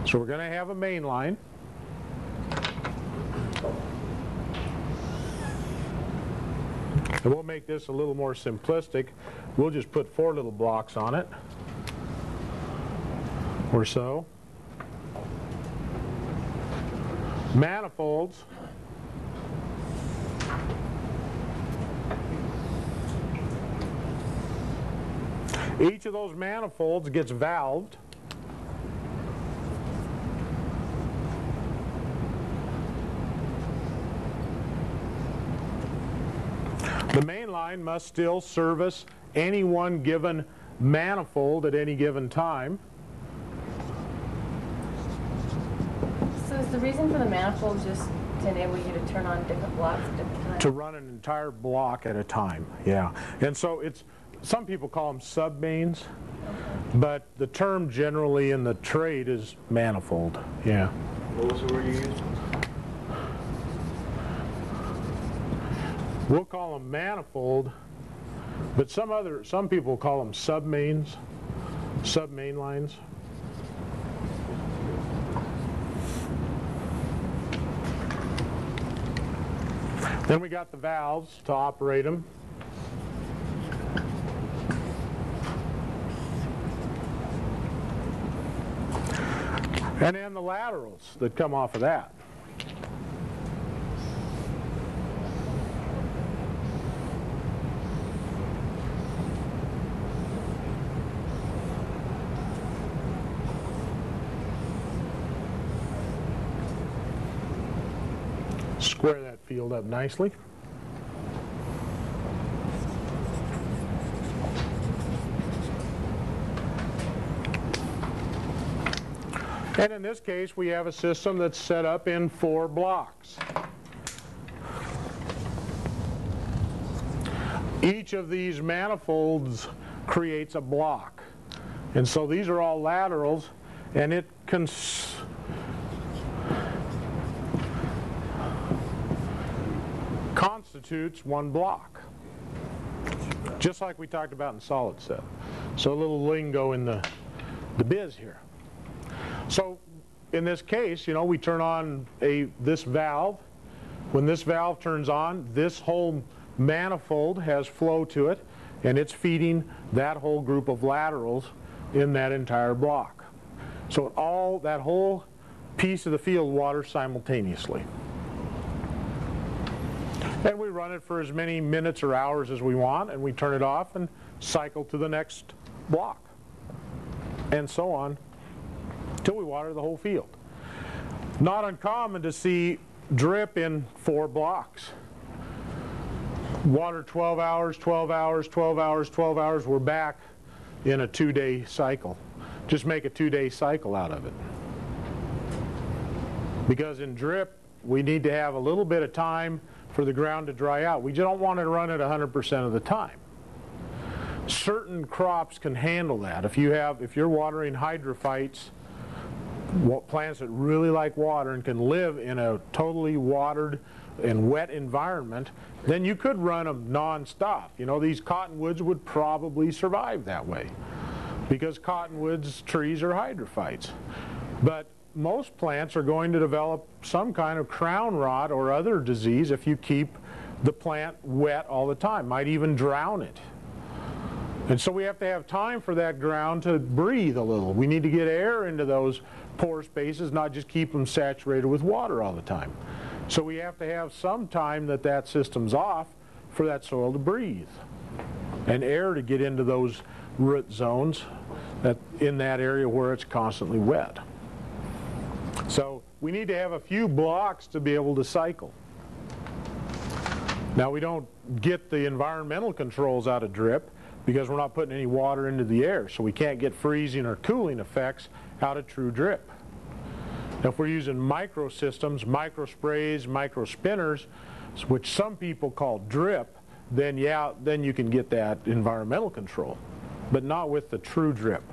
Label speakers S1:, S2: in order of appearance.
S1: So we're going to have a main line. And we'll make this a little more simplistic. We'll just put 4 little blocks on it, or so. Manifolds. Each of those manifolds gets valved. The main line must still service any one given manifold at any given time.
S2: So is the reason for the manifold just to enable you to turn on different blocks at different times?
S1: To run an entire block at a time, yeah. And so it's, some people call them sub-mains, but the term generally in the trade is manifold, yeah.
S3: What was the word you used?
S1: We'll call them manifold, but some people call them sub-mains, sub-main lines. Then we got the valves to operate them. And then the laterals that come off of that. Square that field up nicely. And in this case, we have a system that's set up in 4 blocks. Each of these manifolds creates a block. And so these are all laterals, and it constitutes one block, just like we talked about in solid set. So a little lingo in the biz here. So in this case, you know, we turn on this valve. When this valve turns on, this whole manifold has flow to it, and it's feeding that whole group of laterals in that entire block. So that whole piece of the field waters simultaneously. And we run it for as many minutes or hours as we want, and we turn it off and cycle to the next block, and so on, till we water the whole field. Not uncommon to see drip in 4 blocks. Water 12 hours, 12 hours, 12 hours, 12 hours, we're back in a 2-day cycle. Just make a 2-day cycle out of it. Because in drip, we need to have a little bit of time for the ground to dry out. We just don't want to run it 100% of the time. Certain crops can handle that. If you're watering hydrophytes, plants that really like water and can live in a totally watered and wet environment, then you could run them non-stop. You know, these cottonwoods would probably survive that way, because cottonwoods trees are hydrophytes. But most plants are going to develop some kind of crown rot or other disease if you keep the plant wet all the time. Might even drown it. And so we have to have time for that ground to breathe a little. We need to get air into those pore spaces, not just keep them saturated with water all the time. So we have to have some time that system's off for that soil to breathe, and air to get into those root zones in that area where it's constantly wet. So we need to have a few blocks to be able to cycle. Now, we don't get the environmental controls out of drip because we're not putting any water into the air, so we can't get freezing or cooling effects out of true drip. Now, if we're using microsystems, micro sprays, micro spinners, which some people call drip, then yeah, then you can get that environmental control, but not with the true drip.